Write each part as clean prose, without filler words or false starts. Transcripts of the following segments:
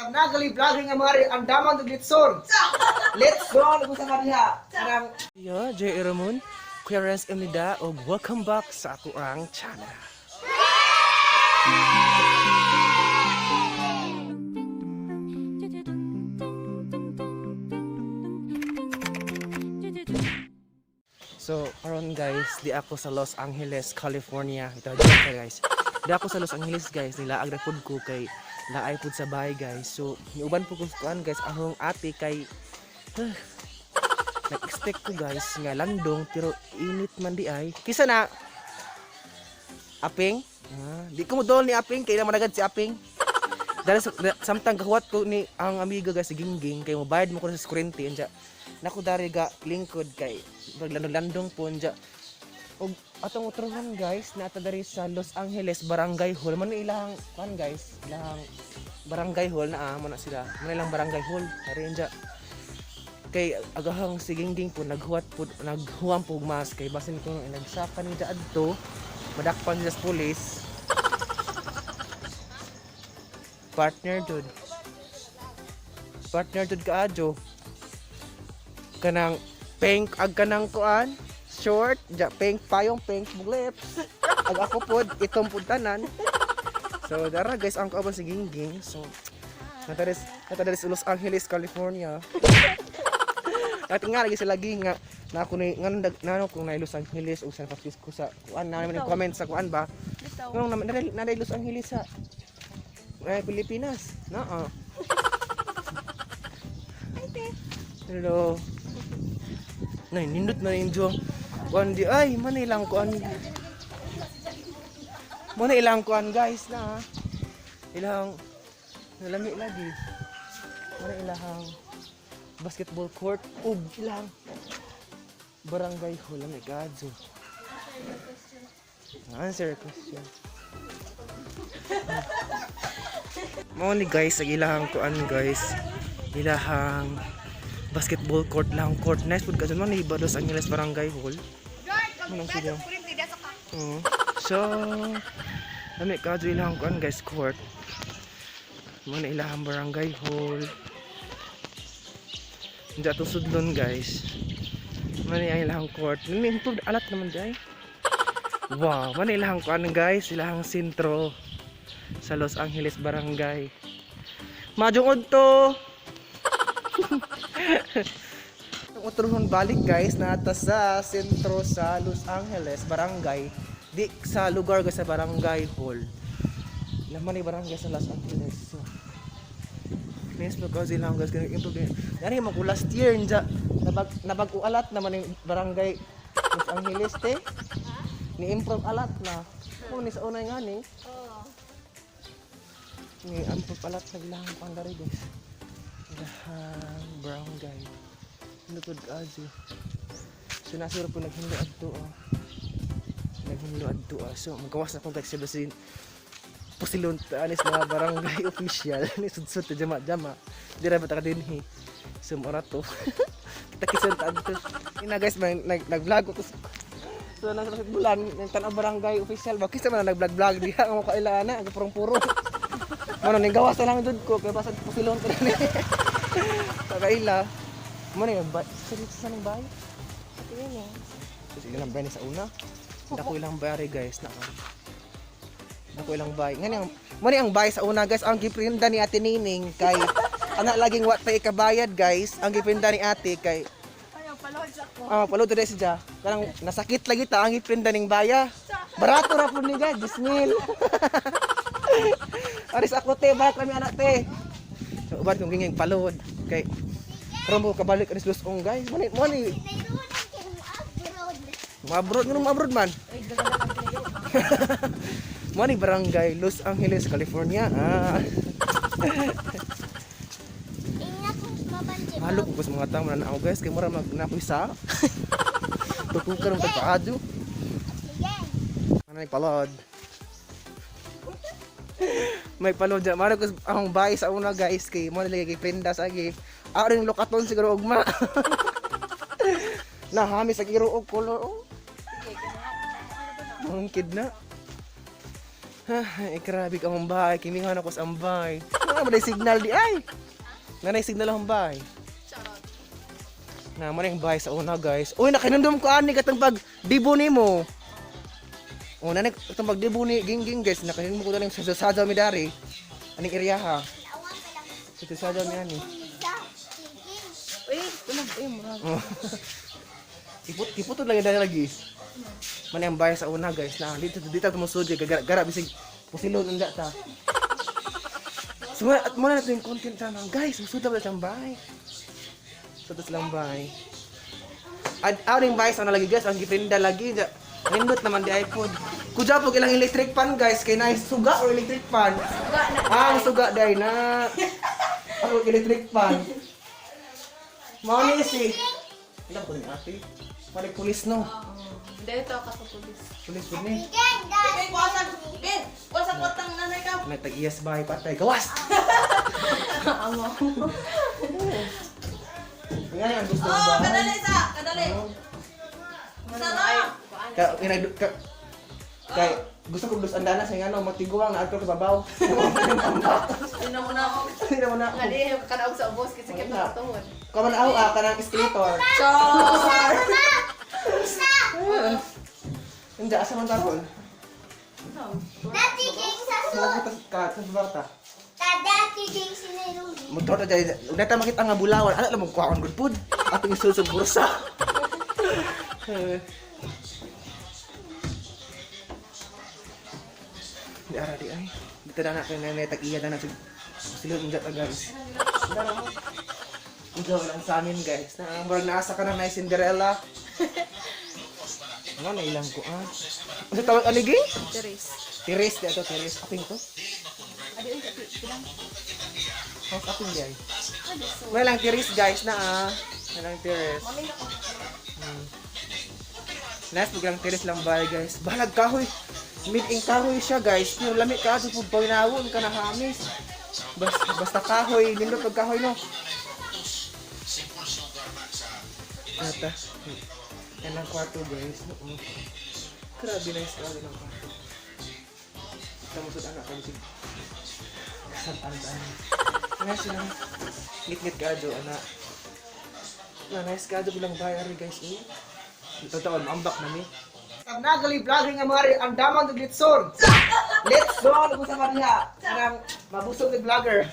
ang nagali vlogging nga mari ang damang duglitson. Let's go nag-usa diha. Karang Yo, J. Ramon, Kuya Renz Emnida, og welcome back sa ako ang channel. So, karon guys, di ako sa Los Angeles, California. Ito guys. Di ako sa Los Angeles guys, nilaag na pud ko kay laay pud sa bahay guys. So, niuban po ko kuan guys, ahong ate kay nag-expect ko guys nga landong pero init man di ay. Kisa na Aping? Di ko mo dol ni Aping kay naman agad si Aping. Dahil samtang gahuat ko ni ang amiga guys si Gingging kay mo bayad mo ko sa kurente anja. Nako dari ga lingkod kay landong po anja. Og atong utrohan guys nata dari sa Los Angeles Barangay Hall man ilang kan guys, ilang Barangay Hall na mo na sila. Man ilang Barangay Hall dari anja. Kay agahang si Gingging po naghuwam po mas kay basin ko nagsaka ni adto madakpan sa pulis. Partner dud kaadyo kanang pink ag kanang kuan short ja pink payong pink lips ag ako pod itong puntanan. So dara guys ang kaabang si Gingging. So nata dari sa Los Angeles, California. At nga lagi sila lagi nga na ako ni ngano kung na Los Angeles o San Francisco sa kuan na naman comment sa kuan ba ngano na Los Angeles sa Pilipinas na hello nay nindot man injo kuan di ay man ilang kuan guys na ilang nalami lagi man ilang basketball court ug ilang Barangay Hall. Oh my God. So, answer question. Mo ni guys, ang ilahang kuan guys. Ilahang basketball court lang court. Nice pud kadto man ni Los Angeles Barangay Hall. Manang sila. So, ami kadto ilahang kuan guys court. Mo ni ilahang Barangay Hall. Hindi atong sudlon guys. Mani ang ilahang court. Nimi-improve alat naman day. Wow, mani ilahang kuan guys, ilahang sentro sa Los Angeles Barangay. Majungod to. Utrohon balik guys nata sa sentro sa Los Angeles Barangay. Di sa lugar guys sa Barangay Hall. Laman ni barangay sa Los Angeles. So, nice po kasi lang guys kaya improve. Yan mo ko last year nja nabag-o alat naman yung barangay Los Angeles te. Ni-improve alat na. Kung ni sa unay nga ni. Ni-improve alat naglahang pangdari guys. Lahang barangay. Lutod kazi. So nasiro po naghindo adto Naghindo adto So magawas na kong guys sa Pusilon anis mga barangay official ni sudsud ta jama-jama. Dira ba ta dinhi. Sumara to. Kita kisan ta adto. Ina guys nag-vlog ko so nang sa bulan ng tanang barangay official ba kisa man nag-vlog diha ang kailana ang purong-puro. Mano ning gawas na lang dud ko kay basad pusilon ta ni. Sa kaila. Mo ni ba sa nang bahay. Tingin niya. Kasi ilang bahay sa una. Dako ilang bahay guys na. Dako ilang bahay. Ngani mo ni ang bahay sa una guys ang giprinda ni Ate Nining kay ana laging wa tay kabayad guys ang giprinda ni ate kay ayaw palod sa ko. Palod diri siya. Kanang nasakit lagi ta ang giprinda ning baya. Barato ra pud ni guys, 10,000. Aris ako te, barat kami anak te. So uban kong ginging palod kay karon mo kabalik aris Los guys. Mo ni Abroad man. Mo ni barangay Los Angeles, California. Halo ko sa mga tao na naaw guys kay mura magnapuisa. Tutukan mo paadyo. Anay palod. May palod dyan. Mara ko ang bahay sa una guys kay mo nilagay kay prenda sa agi. Ring lokaton siguro ugma. Nahami sa giro og color. Mungkid na. Ay, grabe ka mong bahay. Kimingan ako sa ambay. Manay signal di ay. Nanay signal akong bahay. Na manay bahay sa una guys. Uy, nakinandom ko ani katong pag dibo nimo. O nanay katong pag dibo ni ging guys. Nakinandom ko lang sa sadyaw mi dari. Aning area ha. Sa sadyaw mi ani. Uy, tulog. Uy, murag. Kipot lang yung lagi. Manay ang bahay sa una guys. Na dito tumusod kay gara bisig pusilod ang data. So at muna natin yung content sana. Guys, musuda ba siyang bahay? Sudas lang bahay. At awing bahay sa lagi guys, ang gipinda lagi. Nindot naman di iPod. Kuja po ilang electric fan guys, kay na suga or electric fan. Ang suga dai na. Ako electric fan. Mao ni si. Ilang po ni ate? Malik pulis no. Dito ka sa pulis. Pulis po ni. Ben, kuwasan kwartang nanay ka. Nagtag-iyas bahay patay. Gawas! Amo. Ngayon ang gusto mo Oh, ba? kadali sa, kadali. Sana. Kay gusto ko dus andana sa ngano matiguang na adto ka babaw. Ino mo na ako. Hindi mo na. Ngadi kanaog sa ubos kasi kay tuhod. Kaman aw kanang escalator. Char. Hindi asa man taron. Dati king sa Bukas ka sa bata. dati king sinirong. Motor ta dai. Neta makita nga bulawan. Ala mo kuwaon gud pud. Ating isul sa bursa. Di ara di ay. Dito na na kay nanay tag-iya na na sila ng data guys. Ito lang sa amin guys. Na ang nasa ka na na Cinderella. Ano na ilang ko ah. Ano tawag aligi? Teres. Tiris dito tiris. Aping to. Adi uy, pilang. How's aping di ay? May lang tiris guys na ah. May lang tiris. Mami na ko. Nice biglang tiris lang bahay guys. Balag kahoy. Mid-ing kahoy siya guys. Pero lamig ka ito po pawinawon ka na hamis. Basta kahoy. Nindot pag kahoy no. Ata. Yan ang kwarto guys. Grabe nice ka ng kwarto. Tamusod anak ka bisig. Kasan-an. Nice lang. Ngit-ngit ka do anak. Nice ka do bilang bayar guys. Totoo, maambak na mi. Ang nagali vlogging nga mga ang damang ng glitson. Let's go! Ano sa Maria? Parang mabusog na vlogger.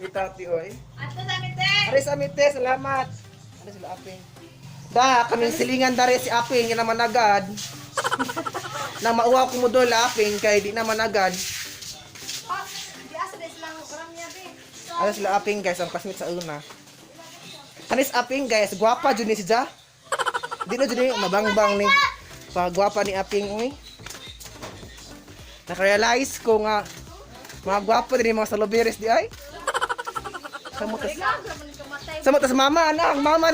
Itati oy. Ato sa mite. Aray sa amite, salamat. Ano sila Aping? Da, kaming silingan dari si Aping, yun naman agad. Nang mauwa ko mo doon, Aping, kay di naman agad. Oh, di asa des lang karam niya be. Ano sila Aping guys, ang classmate sa una. Anis Aping guys, gwapa dyan ni si Ja. Di na dyan mabangbang ni. Pagwapa ni Aping, uy. Nakarealize ko nga, mga gwapa din yung mga saloberes di ay. Sa mama, anak, mama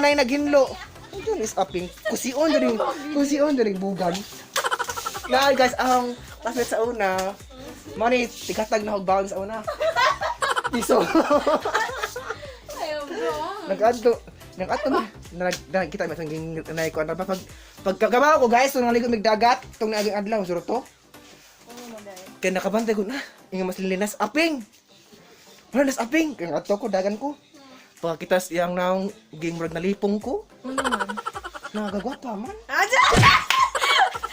na yung naghinlo. Ano is Aping? Kusion dyan yung bugan. Na guys, ang classmate sa una, mani, tigatag na hugbaon sa una. Iso. Ayaw bro. Nag-ato kita may sangging nanay ko. Pagkagawa ko guys, nung naligo magdagat, itong naging adlaw, suro to. Kaya nakabantay ko na, yung mas linas, Aping! Wala nas Aping! Kaya ato ko, dagan ko. Pagkita siyang naong game road nalipong ko. Ano man? Nagagwapa man. Aja.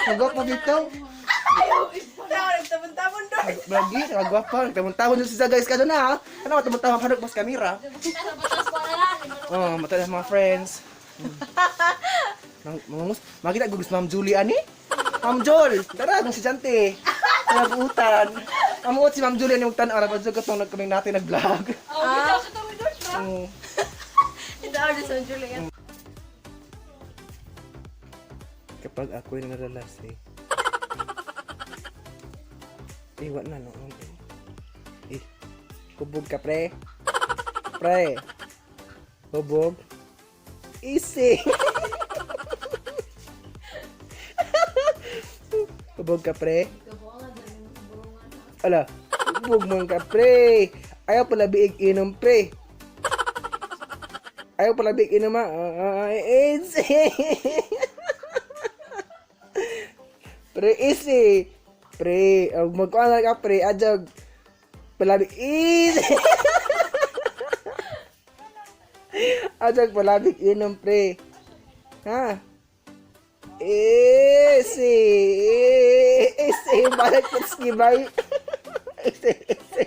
Nagagwapa dito. Ayaw. Ayaw nagtabon-tabon doon. Lagi, nagagwapa. Nagtamon-tamon dito siya guys, kado na ha. Ano, tamon-tamon pa mas kamera. Oh, mata na mga friends. Makita ko gusto Ma'am Julie ani? Ma'am Jol, tara nang si Jante. Nabutan. Amuot si Ma'am Julie ani magtan ara pag katong nagkaming natin nag-vlog. Ah, ito kami doon. Mm. Ito ako sa Julian. Kapag ako yung nalalasi. Iwan na no. Hubog ka pre. Pre. Hubog. Easy. Hubog ka pre. Ala, hubog man ka pre. Ayaw pala biig inom pre. Ayaw pala biig inom ha. Easy. Pre. Pre, easy. Pre, magkuhan ka, pre. Adjog. Palabik, easy. Adjog, palabik, inom, pre. Ha? Easy. Easy. Balik po skibay. Easy, easy.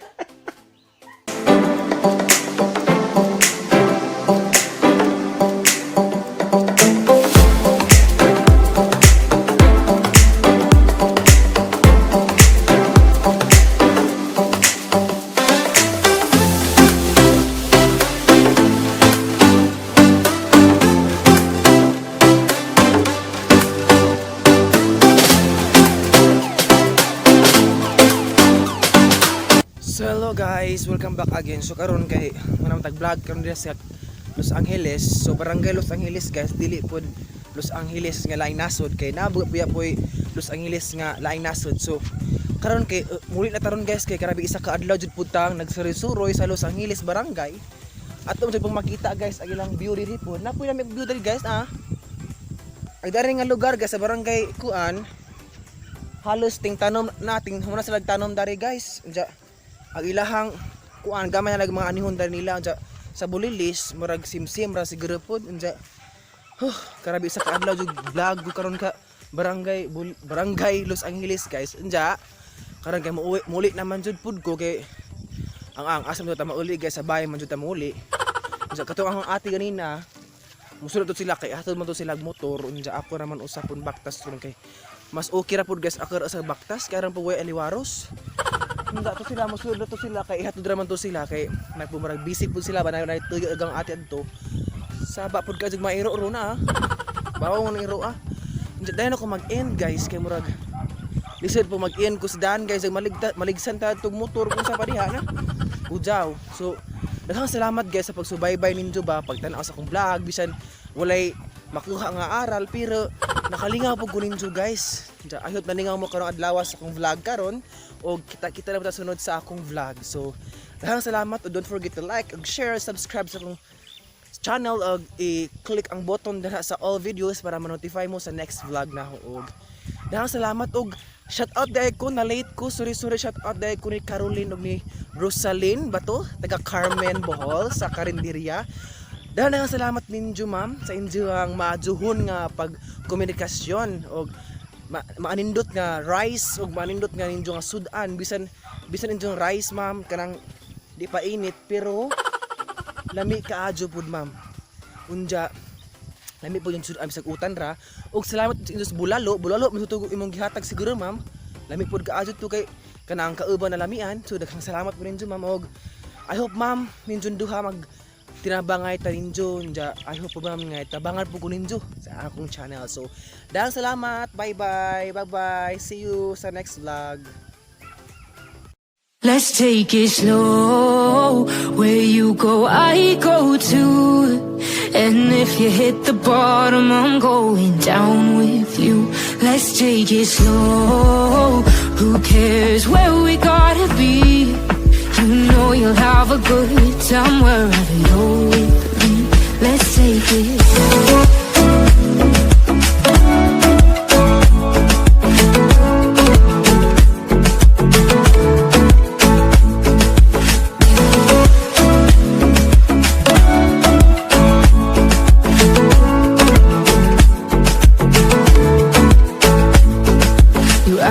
So hello guys, welcome back again. So karon kay manam tag-vlog karon diri sa Los Angeles. So barangay Los Angeles guys, dili pod Los Angeles nga laing nasod kay nabuya poy Los Angeles nga laing nasod. So karon kay muli na taron guys kay karabi isa ka adlaw jud putang nagsuri-suroy sa Los Angeles barangay. Ato jud pong makita guys ang ilang view diri pod. Napoy na may view diri guys Ay dari nga lugar guys sa barangay kuan. Halos ting tanom nating muna sila tanom dari guys. Ang ilahang kuan gamay na mga anihon dali nila sa bulilis murag simsim ra siguro pod unja karabi sa kaadlaw jud vlog ko karon ka barangay Los Angeles guys unja karon kay muli naman jud pod ko kay ang asam ta mauli guys sa bahay man jud ta mauli unja kato ang ate ganina musulod to sila kay hatod man to sila motor unja ako naman usapon baktas karon kay mas okay ra pod guys ako sa baktas kay ran po way aliwaros. Hindi to sila musulod to sila kay ihatod raman to sila kay nagpumarag bisig pud sila ba na tuyo agang ate adto saba pud ka jud mairo ro na bawo ng iro dayon ako mag-end guys kay murag lisod po mag-end ko sa daan guys maligsan ta tug motor kung sa padiha na ujaw. So daghang salamat guys sa pagsubaybay ninyo ba pagtan-aw sa akong vlog bisan walay makuha nga aral pero nakalingaw po ko ninyo guys. I hope nalingaw mo karong adlaw sa akong vlog karon o kita na sunod sa akong vlog. So daghang salamat o don't forget to like ug share subscribe sa akong channel ug i-click ang button diha sa all videos para ma-notify mo sa next vlog na ako. Daghang salamat ug shout out dai ko na late ko sorry shout out dai ko ni Caroline ug ni Rosaline bato taga Carmen Bohol sa Carinderia. Daghang salamat ninyo ma'am sa inyong maajuhon nga pagkomunikasyon og maanindot nga rice ug maanindot nga ninyo nga sudan bisan inyong rice ma'am kanang di pa init pero lami kaadyo pud ma'am unja lami pud yung sudan bisag utan ra ug salamat sa bulalo misutugog imong gihatag siguro ma'am lami pud kaadyo to kay kanang kauban na lamian. So daghang salamat po ninyo ma'am og I hope ma'am ninyo duha mag tinabangay ta ninyo unja I hope po ma'am nga tabangan po ko ninyo sa akong channel. So daghang salamat, bye bye, see you sa next vlog. Let's take it slow. Where you go, I go too. And if you hit the bottom, I'm going down with you. Let's take it slow. Who cares where we gotta be? You know you'll have a good time wherever you're with me. Let's take it slow.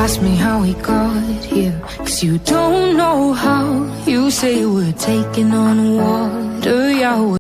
Ask me how we got here, 'cause you don't know how. You say we're taking on water, yeah.